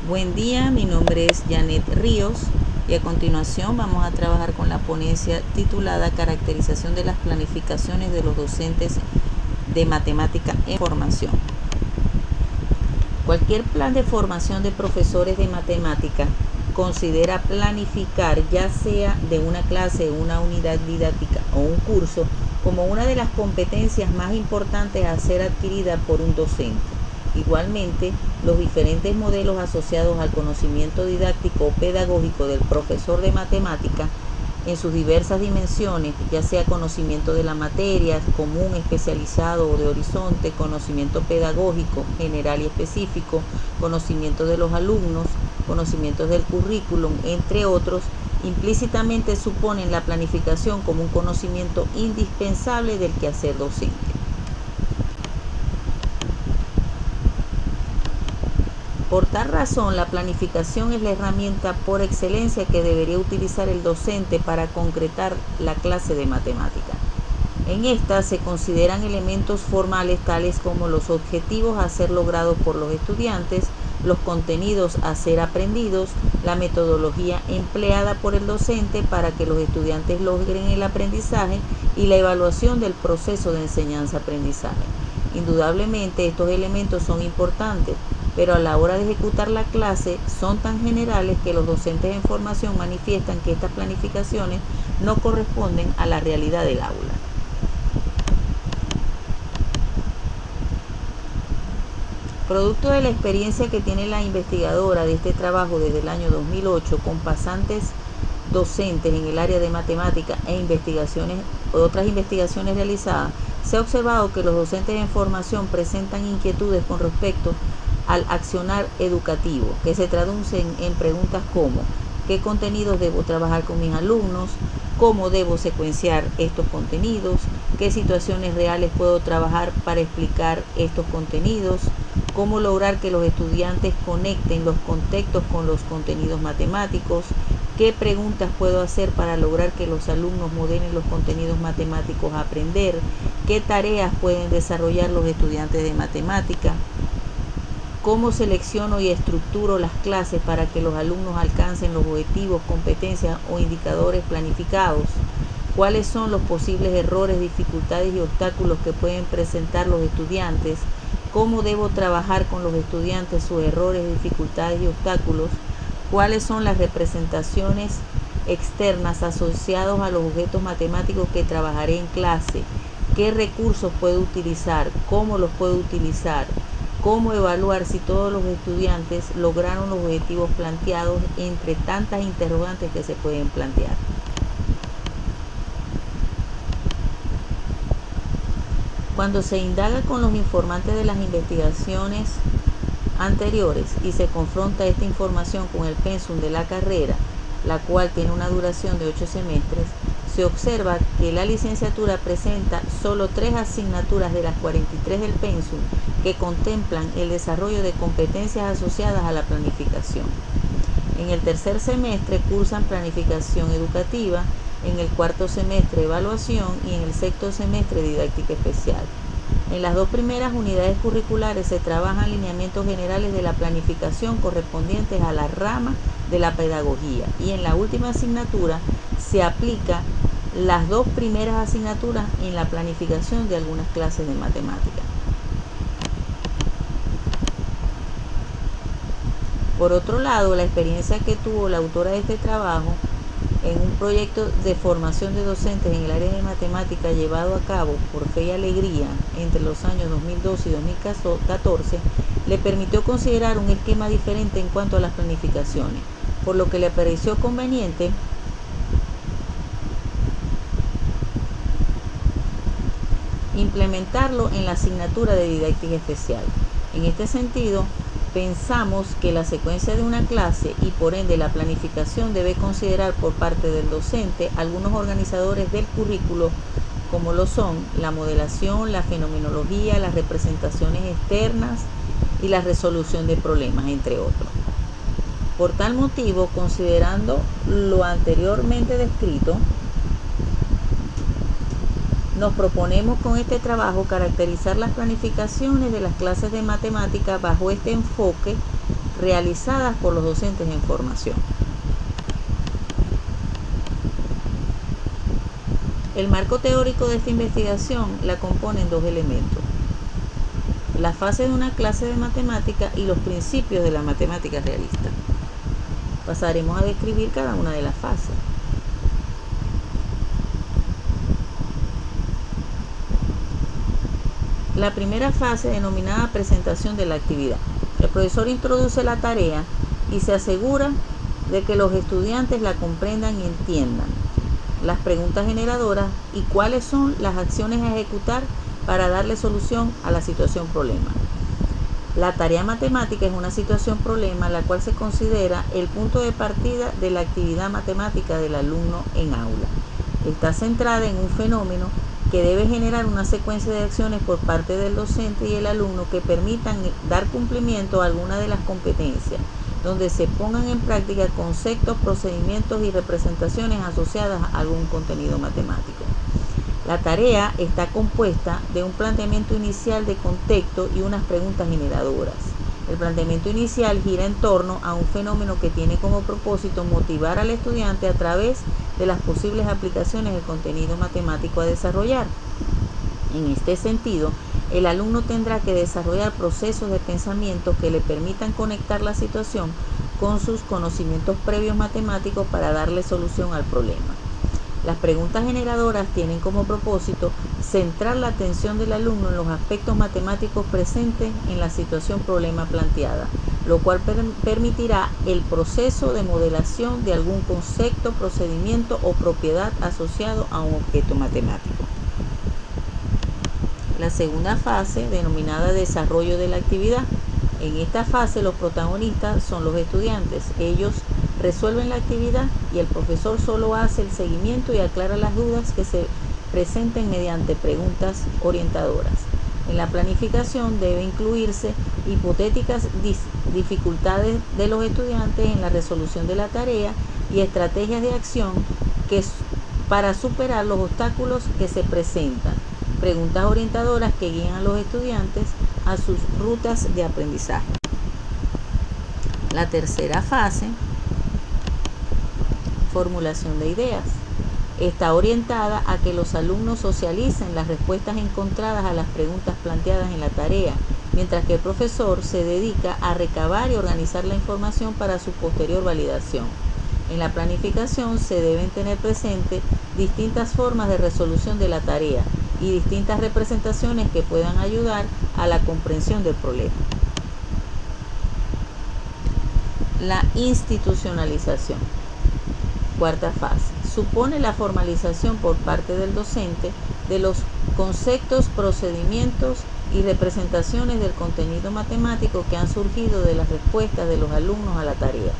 Buen día, mi nombre es Janet Ríos y a continuación vamos a trabajar con la ponencia titulada Caracterización de las planificaciones de los docentes de matemática en formación. Cualquier plan de formación de profesores de matemática considera planificar, ya sea de una clase, una unidad didáctica o un curso, como una de las competencias más importantes a ser adquirida por un docente. Igualmente, los diferentes modelos asociados al conocimiento didáctico o pedagógico del profesor de matemática en sus diversas dimensiones, ya sea conocimiento de la materia, común, especializado o de horizonte, conocimiento pedagógico, general y específico, conocimiento de los alumnos, conocimientos del currículum, entre otros, implícitamente suponen la planificación como un conocimiento indispensable del quehacer docente. Por tal razón, la planificación es la herramienta por excelencia que debería utilizar el docente para concretar la clase de matemática. En esta se consideran elementos formales tales como los objetivos a ser logrados por los estudiantes, los contenidos a ser aprendidos, la metodología empleada por el docente para que los estudiantes logren el aprendizaje y la evaluación del proceso de enseñanza-aprendizaje. Indudablemente estos elementos son importantes, pero a la hora de ejecutar la clase son tan generales que los docentes en formación manifiestan que estas planificaciones no corresponden a la realidad del aula. Producto de la experiencia que tiene la investigadora de este trabajo desde el año 2008 con pasantes docentes en el área de matemática otras investigaciones realizadas, se ha observado que los docentes en formación presentan inquietudes con respecto al accionar educativo, que se traducen en preguntas como: ¿qué contenidos debo trabajar con mis alumnos? ¿Cómo debo secuenciar estos contenidos? ¿Qué situaciones reales puedo trabajar para explicar estos contenidos? ¿Cómo lograr que los estudiantes conecten los contextos con los contenidos matemáticos? ¿Qué preguntas puedo hacer para lograr que los alumnos modelen los contenidos matemáticos a aprender? ¿Qué tareas pueden desarrollar los estudiantes de matemática? ¿Cómo selecciono y estructuro las clases para que los alumnos alcancen los objetivos, competencias o indicadores planificados? ¿Cuáles son los posibles errores, dificultades y obstáculos que pueden presentar los estudiantes? ¿Cómo debo trabajar con los estudiantes sus errores, dificultades y obstáculos? ¿Cuáles son las representaciones externas asociadas a los objetos matemáticos que trabajaré en clase? ¿Qué recursos puedo utilizar? ¿Cómo los puedo utilizar? ¿Cómo evaluar si todos los estudiantes lograron los objetivos planteados, entre tantas interrogantes que se pueden plantear? Cuando se indaga con los informantes de las investigaciones anteriores y se confronta esta información con el pensum de la carrera, la cual tiene una duración de 8 semestres, se observa que la licenciatura presenta solo 3 asignaturas de las 43 del pensum que contemplan el desarrollo de competencias asociadas a la planificación. En el tercer semestre cursan planificación educativa, en el cuarto semestre evaluación y en el sexto semestre didáctica especial. En las 2 primeras unidades curriculares se trabajan lineamientos generales de la planificación correspondientes a la rama de la pedagogía y en la última asignatura se aplica las 2 primeras asignaturas en la planificación de algunas clases de matemática. Por otro lado, la experiencia que tuvo la autora de este trabajo en un proyecto de formación de docentes en el área de matemática llevado a cabo por Fe y Alegría entre los años 2012 y 2014, le permitió considerar un esquema diferente en cuanto a las planificaciones, por lo que le pareció conveniente implementarlo en la asignatura de didáctica especial. En este sentido, pensamos que la secuencia de una clase y por ende la planificación debe considerar por parte del docente algunos organizadores del currículo, como lo son la modelación, la fenomenología, las representaciones externas y la resolución de problemas, entre otros. Por tal motivo, considerando lo anteriormente descrito, Nos proponemos con este trabajo caracterizar las planificaciones de las clases de matemática bajo este enfoque realizadas por los docentes en formación. El marco teórico de esta investigación la componen dos elementos: la fase de una clase de matemática y los principios de la matemática realista. Pasaremos a describir cada una de las fases. La primera fase, denominada presentación de la actividad. El profesor introduce la tarea y se asegura de que los estudiantes la comprendan y entiendan las preguntas generadoras y cuáles son las acciones a ejecutar para darle solución a la situación problema. La tarea matemática es una situación problema, la cual se considera el punto de partida de la actividad matemática del alumno en aula. Está centrada en un fenómeno que debe generar una secuencia de acciones por parte del docente y el alumno que permitan dar cumplimiento a alguna de las competencias, donde se pongan en práctica conceptos, procedimientos y representaciones asociadas a algún contenido matemático. La tarea está compuesta de un planteamiento inicial de contexto y unas preguntas generadoras. El planteamiento inicial gira en torno a un fenómeno que tiene como propósito motivar al estudiante a través de las posibles aplicaciones del contenido matemático a desarrollar. En este sentido, el alumno tendrá que desarrollar procesos de pensamiento que le permitan conectar la situación con sus conocimientos previos matemáticos para darle solución al problema. Las preguntas generadoras tienen como propósito centrar la atención del alumno en los aspectos matemáticos presentes en la situación problema planteada, lo cual permitirá el proceso de modelación de algún concepto, procedimiento o propiedad asociado a un objeto matemático. La segunda fase, denominada desarrollo de la actividad. En esta fase los protagonistas son los estudiantes. Ellos resuelven la actividad y el profesor solo hace el seguimiento y aclara las dudas que se presenten mediante preguntas orientadoras. En la planificación debe incluirse hipotéticas dificultades de los estudiantes en la resolución de la tarea y estrategias de acción para superar los obstáculos que se presentan. Preguntas orientadoras que guían a los estudiantes a sus rutas de aprendizaje. La tercera fase, formulación de ideas. Está orientada a que los alumnos socialicen las respuestas encontradas a las preguntas planteadas en la tarea, mientras que el profesor se dedica a recabar y organizar la información para su posterior validación. En la planificación se deben tener presente distintas formas de resolución de la tarea y distintas representaciones que puedan ayudar a la comprensión del problema. La institucionalización. Cuarta fase. Supone la formalización por parte del docente de los conceptos, procedimientos y representaciones del contenido matemático que han surgido de las respuestas de los alumnos a la tarea.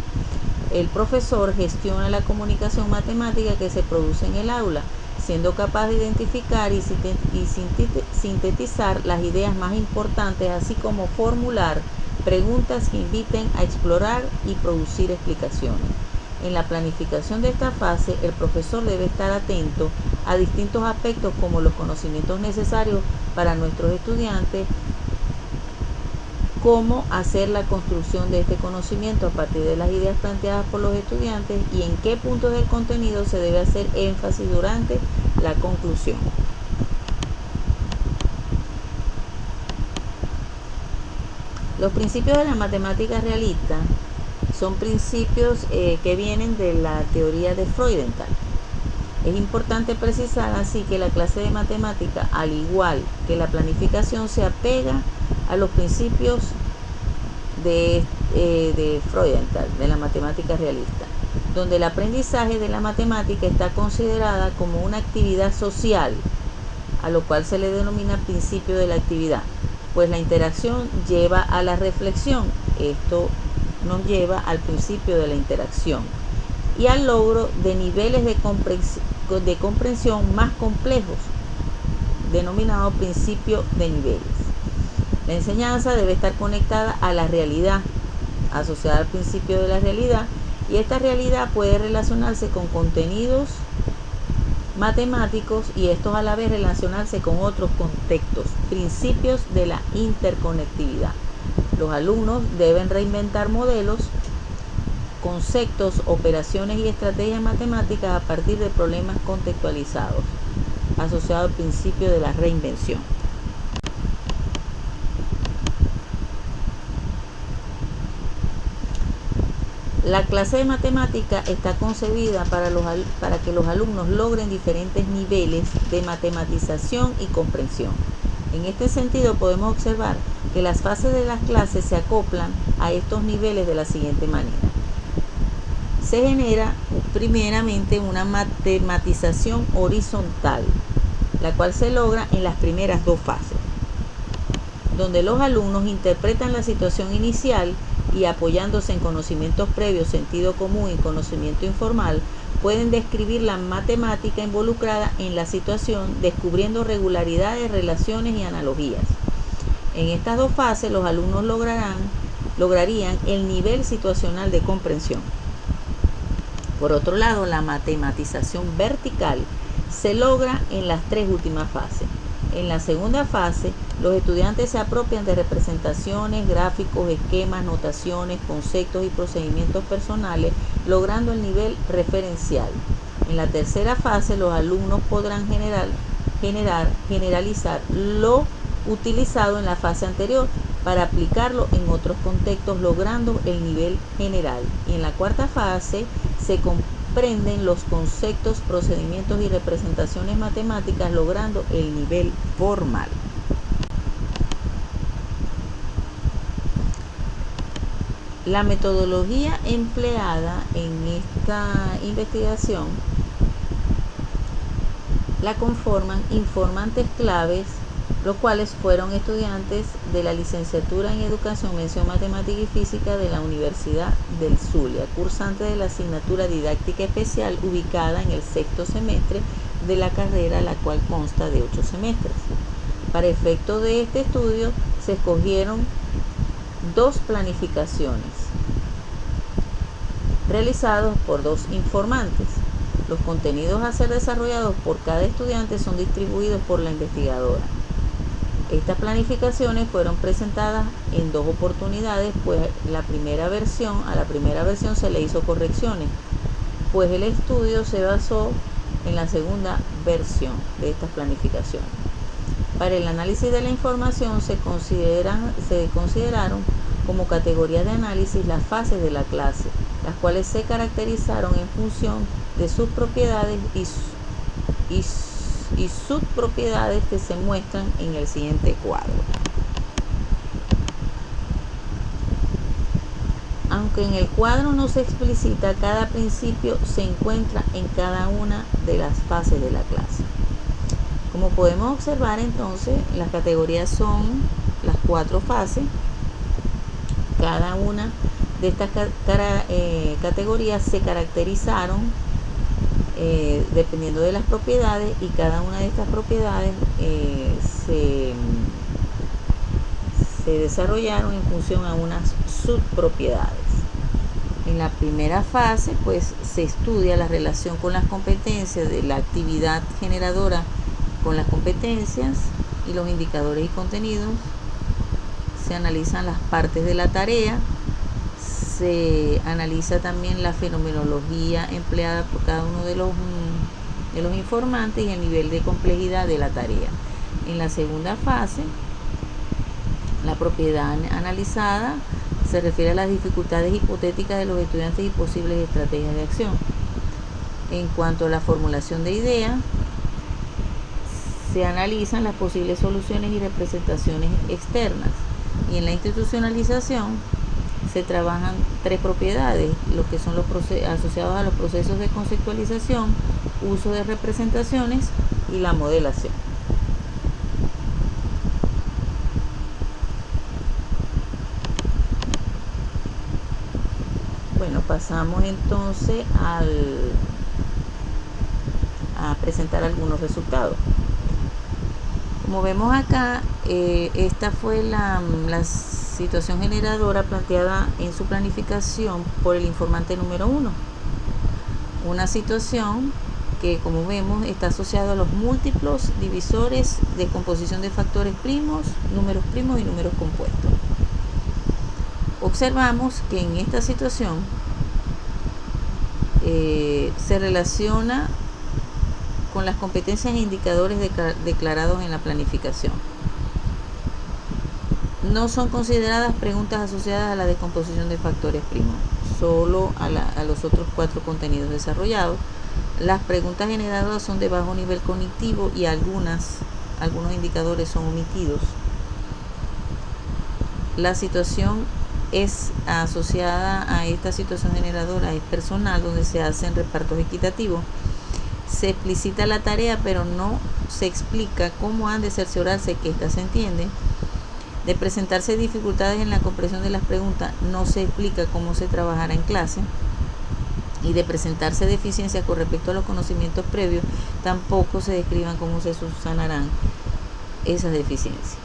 El profesor gestiona la comunicación matemática que se produce en el aula, siendo capaz de identificar y sintetizar las ideas más importantes, así como formular preguntas que inviten a explorar y producir explicaciones. En la planificación de esta fase, el profesor debe estar atento a distintos aspectos como los conocimientos necesarios para nuestros estudiantes, cómo hacer la construcción de este conocimiento a partir de las ideas planteadas por los estudiantes y en qué puntos del contenido se debe hacer énfasis durante la conclusión. Los principios de la matemática realista son principios que vienen de la teoría de Freudenthal. Es importante precisar así que la clase de matemática, al igual que la planificación, se apega a los principios de Freudenthal, de la matemática realista, donde el aprendizaje de la matemática está considerada como una actividad social, a lo cual se le denomina principio de la actividad, pues la interacción lleva a la reflexión. Esto nos lleva al principio de la interacción y al logro de niveles de comprensión más complejos, denominado principio de niveles. La enseñanza debe estar conectada a la realidad, asociada al principio de la realidad, y esta realidad puede relacionarse con contenidos matemáticos y estos a la vez relacionarse con otros contextos, principios de la interconectividad. Los alumnos deben reinventar modelos, conceptos, operaciones y estrategias matemáticas a partir de problemas contextualizados, asociado al principio de la reinvención. La clase de matemática está concebida para que los alumnos logren diferentes niveles de matematización y comprensión. En este sentido, podemos observar que las fases de las clases se acoplan a estos niveles de la siguiente manera. Se genera primeramente una matematización horizontal, la cual se logra en las primeras dos fases, donde los alumnos interpretan la situación inicial y apoyándose en conocimientos previos, sentido común y conocimiento informal, pueden describir la matemática involucrada en la situación, descubriendo regularidades, relaciones y analogías. En estas dos fases, los alumnos lograrían el nivel situacional de comprensión. Por otro lado, la matematización vertical se logra en las tres últimas fases. En la segunda fase, los estudiantes se apropian de representaciones, gráficos, esquemas, notaciones, conceptos y procedimientos personales, logrando el nivel referencial. En la tercera fase, los alumnos podrán generalizar lo utilizado en la fase anterior para aplicarlo en otros contextos, logrando el nivel general. Y en la cuarta fase se comprenden los conceptos, procedimientos y representaciones matemáticas, logrando el nivel formal. La metodología empleada en esta investigación la conforman informantes claves, los cuales fueron estudiantes de la licenciatura en Educación, Mención Matemática y Física de la Universidad del Zulia, cursantes de la asignatura Didáctica Especial, ubicada en el sexto semestre de la carrera, la cual consta de 8 semestres. Para efecto de este estudio se escogieron dos planificaciones realizados por dos informantes. Los contenidos a ser desarrollados por cada estudiante son distribuidos por la investigadora. Estas planificaciones fueron presentadas en dos oportunidades, pues a la primera versión se le hizo correcciones, pues el estudio se basó en la segunda versión de estas planificaciones. Para el análisis de la información se consideraron como categorías de análisis las fases de la clase, las cuales se caracterizaron en función de sus propiedades y subpropiedades que se muestran en el siguiente cuadro. Aunque en el cuadro no se explicita, cada principio se encuentra en cada una de las fases de la clase. Como podemos observar, entonces, las categorías son las 4 fases. Cada una de estas categorías se caracterizaron dependiendo de las propiedades, y cada una de estas propiedades se desarrollaron en función a unas subpropiedades. En la primera fase, pues, se estudia la relación con las competencias de la actividad generadora con las competencias y los indicadores y contenidos. Se analizan las partes de la tarea. Se analiza también la fenomenología empleada por cada uno de los informantes y el nivel de complejidad de la tarea. En la segunda fase, la propiedad analizada se refiere a las dificultades hipotéticas de los estudiantes y posibles estrategias de acción. En cuanto a la formulación de ideas, se analizan las posibles soluciones y representaciones externas. Y en la institucionalización se trabajan 3 propiedades, los que son los asociados a los procesos de conceptualización, uso de representaciones y la modelación. Bueno, pasamos entonces a presentar algunos resultados. Como vemos acá, esta fue la situación generadora planteada en su planificación por el informante número 1. Una situación que, como vemos, está asociado a los múltiplos, divisores, descomposición de factores primos, números primos y números compuestos. Observamos que en esta situación se relaciona con las competencias e indicadores declarados en la planificación. No son consideradas preguntas asociadas a la descomposición de factores primos, solo a los otros 4 contenidos desarrollados. Las preguntas generadas son de bajo nivel cognitivo y algunos indicadores son omitidos. La situación es asociada a esta situación generadora, es personal, donde se hacen repartos equitativos. Se explicita la tarea, pero no se explica cómo han de cerciorarse que ésta se entiende. De presentarse dificultades en la comprensión de las preguntas, no se explica cómo se trabajará en clase. Y de presentarse deficiencias con respecto a los conocimientos previos, tampoco se describan cómo se subsanarán esas deficiencias.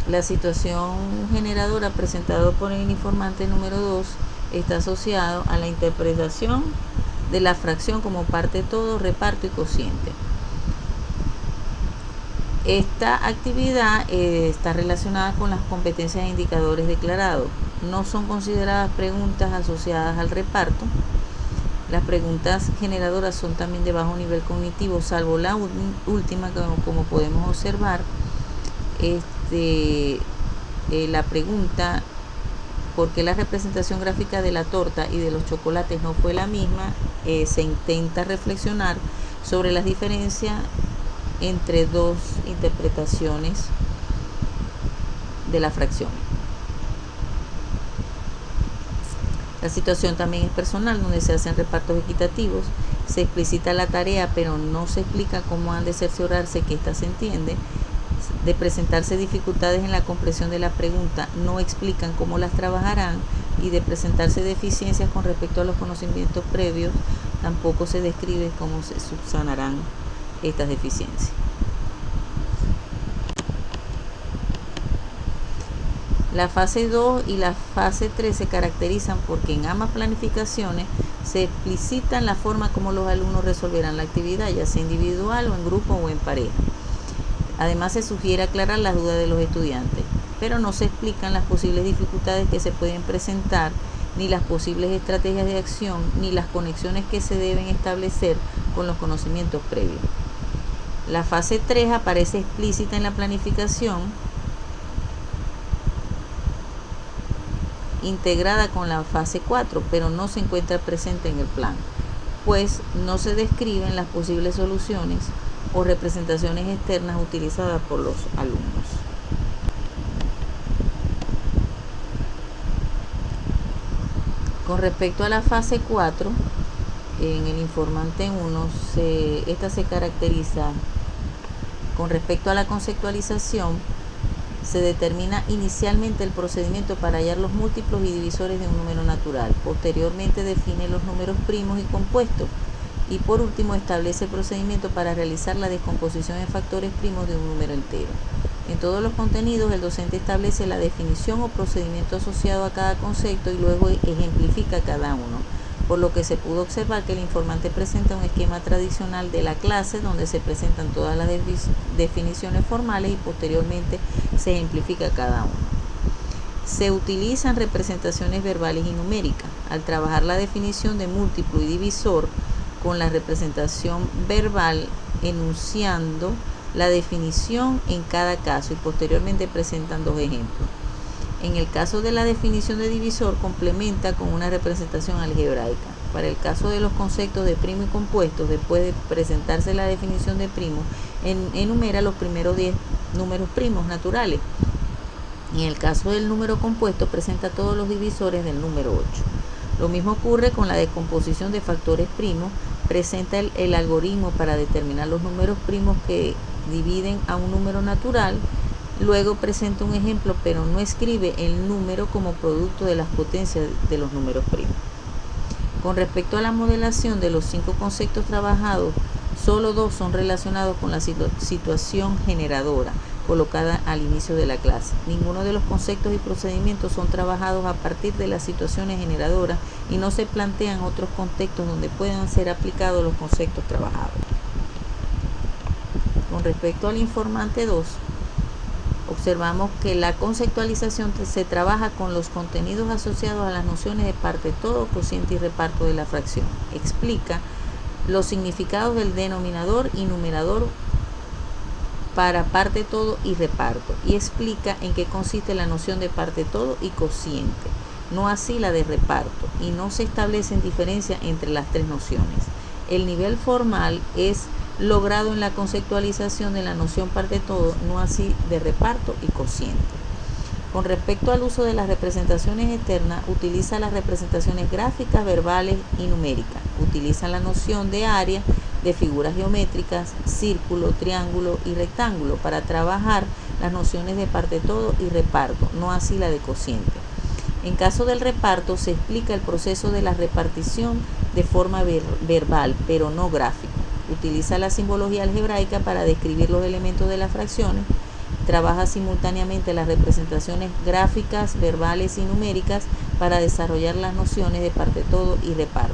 La situación generadora presentada por el informante número 2 está asociado a la interpretación de la fracción como parte todo, reparto y cociente. Esta actividad está relacionada con las competencias e indicadores declarados. No son consideradas preguntas asociadas al reparto. Las preguntas generadoras son también de bajo nivel cognitivo, salvo la última, como podemos observar. La pregunta ¿por qué la representación gráfica de la torta y de los chocolates no fue la misma? Se intenta reflexionar sobre las diferencias entre 2 interpretaciones de la fracción. La situación también es personal, donde se hacen repartos equitativos. Se explicita la tarea, pero no se explica cómo han de cerciorarse que ésta se entiende. De presentarse dificultades en la comprensión de la pregunta, no explican cómo las trabajarán. Y de presentarse deficiencias con respecto a los conocimientos previos, tampoco se describe cómo se subsanarán estas deficiencias. La fase 2 y la fase 3 se caracterizan porque en ambas planificaciones se explicitan la forma como los alumnos resolverán la actividad, ya sea individual o en grupo o en pareja. Además, se sugiere aclarar las dudas de los estudiantes, pero no se explican las posibles dificultades que se pueden presentar, ni las posibles estrategias de acción, ni las conexiones que se deben establecer con los conocimientos previos. La fase 3 aparece explícita en la planificación, integrada con la fase 4, pero no se encuentra presente en el plan, pues no se describen las posibles soluciones o representaciones externas utilizadas por los alumnos. Con respecto a la fase 4, en el informante 1, esta se caracteriza con respecto a la conceptualización. Se determina inicialmente el procedimiento para hallar los múltiplos y divisores de un número natural. Posteriormente define los números primos y compuestos. Y por último establece el procedimiento para realizar la descomposición en factores primos de un número entero. En todos los contenidos, el docente establece la definición o procedimiento asociado a cada concepto y luego ejemplifica cada uno, por lo que se pudo observar que el informante presenta un esquema tradicional de la clase donde se presentan todas las definiciones formales y posteriormente se ejemplifica cada uno. Se utilizan representaciones verbales y numéricas. Al trabajar la definición de múltiplo y divisor con la representación verbal, enunciando la definición en cada caso y posteriormente presentan 2 ejemplos. En el caso de la definición de divisor, complementa con una representación algebraica. Para el caso de los conceptos de primo y compuestos, después de presentarse la definición de primo, enumera los primeros 10 números primos naturales. En el caso del número compuesto, presenta todos los divisores del número 8. Lo mismo ocurre con la descomposición de factores primos. Presenta el algoritmo para determinar los números primos que dividen a un número natural. Luego presenta un ejemplo, pero no escribe el número como producto de las potencias de los números primos. Con respecto a la modelación de los 5 conceptos trabajados, solo 2 son relacionados con la situación generadora, colocada al inicio de la clase. Ninguno de los conceptos y procedimientos son trabajados a partir de las situaciones generadoras y no se plantean otros contextos donde puedan ser aplicados los conceptos trabajados. Con respecto al informante 2, observamos que la conceptualización se trabaja con los contenidos asociados a las nociones de parte todo, cociente y reparto de la fracción. Explica los significados del denominador y numerador para parte todo y reparto, y explica en qué consiste la noción de parte todo y cociente, no así la de reparto, y no se establecen diferencias entre las tres nociones. El nivel formal es logrado en la conceptualización de la noción parte todo, no así de reparto y cociente. Con respecto al uso de las representaciones externas, utiliza las representaciones gráficas, verbales y numéricas. Utiliza la noción de área, de figuras geométricas, círculo, triángulo y rectángulo para trabajar las nociones de parte todo y reparto, no así la de cociente. En caso del reparto, se explica el proceso de la repartición de forma verbal, pero no gráfica. Utiliza la simbología algebraica para describir los elementos de las fracciones. Trabaja simultáneamente las representaciones gráficas, verbales y numéricas para desarrollar las nociones de parte todo y reparto.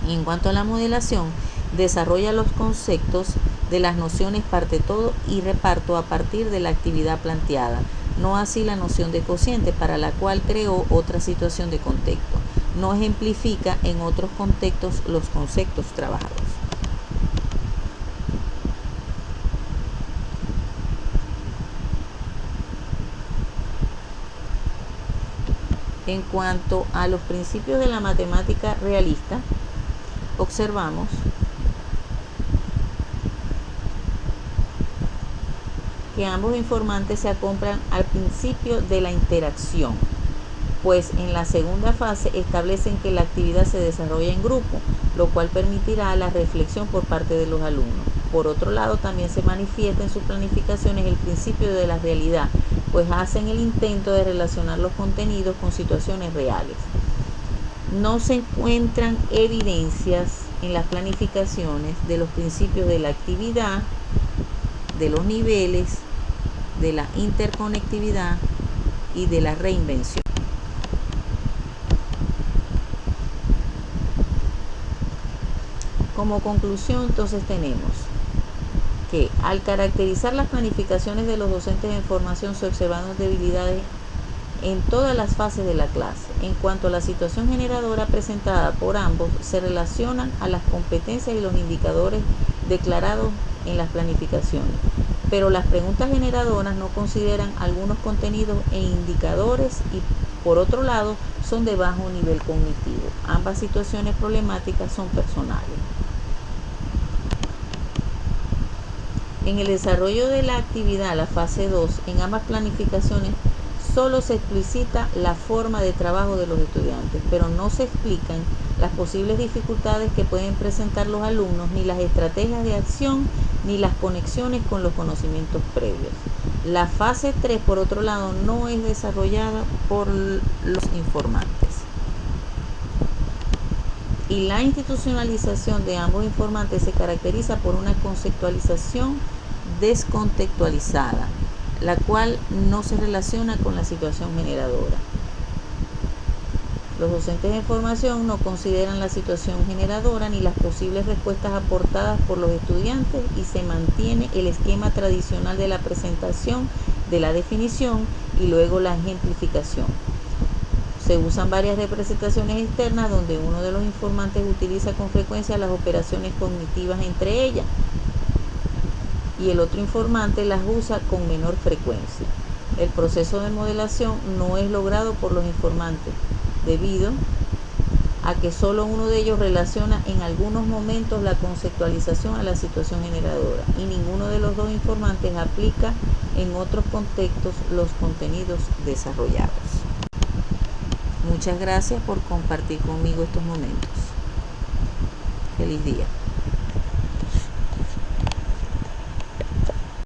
Y en cuanto a la modelación, desarrolla los conceptos de las nociones parte todo y reparto a partir de la actividad planteada, no así la noción de cociente, para la cual creó otra situación de contexto. No ejemplifica en otros contextos los conceptos trabajados. En cuanto a los principios de la matemática realista, observamos que ambos informantes se acoplan al principio de la interacción, pues en la segunda fase establecen que la actividad se desarrolla en grupo, lo cual permitirá la reflexión por parte de los alumnos. Por otro lado, también se manifiesta en sus planificaciones el principio de la realidad, pues hacen el intento de relacionar los contenidos con situaciones reales. No se encuentran evidencias en las planificaciones de los principios de la actividad, de los niveles, de la interconectividad y de la reinvención. Como conclusión, entonces tenemos que al caracterizar las planificaciones de los docentes en formación se observaron debilidades en todas las fases de la clase. En cuanto a la situación generadora presentada por ambos, se relacionan a las competencias y los indicadores declarados en las planificaciones, pero las preguntas generadoras no consideran algunos contenidos e indicadores y, por otro lado, son de bajo nivel cognitivo. Ambas situaciones problemáticas son personales. En el desarrollo de la actividad, la fase 2, en ambas planificaciones solo se explicita la forma de trabajo de los estudiantes, pero no se explican las posibles dificultades que pueden presentar los alumnos, ni las estrategias de acción, ni las conexiones con los conocimientos previos. La fase 3, por otro lado, no es desarrollada por los informantes. Y la institucionalización de ambos informantes se caracteriza por una conceptualización descontextualizada, la cual no se relaciona con la situación generadora. Los docentes de formación no consideran la situación generadora ni las posibles respuestas aportadas por los estudiantes y se mantiene el esquema tradicional de la presentación, de la definición y luego la ejemplificación. Se usan varias representaciones externas donde uno de los informantes utiliza con frecuencia las operaciones cognitivas entre ellas y el otro informante las usa con menor frecuencia. El proceso de modelación no es logrado por los informantes debido a que solo uno de ellos relaciona en algunos momentos la conceptualización a la situación generadora y ninguno de los dos informantes aplica en otros contextos los contenidos desarrollados. Muchas gracias por compartir conmigo estos momentos. Feliz día.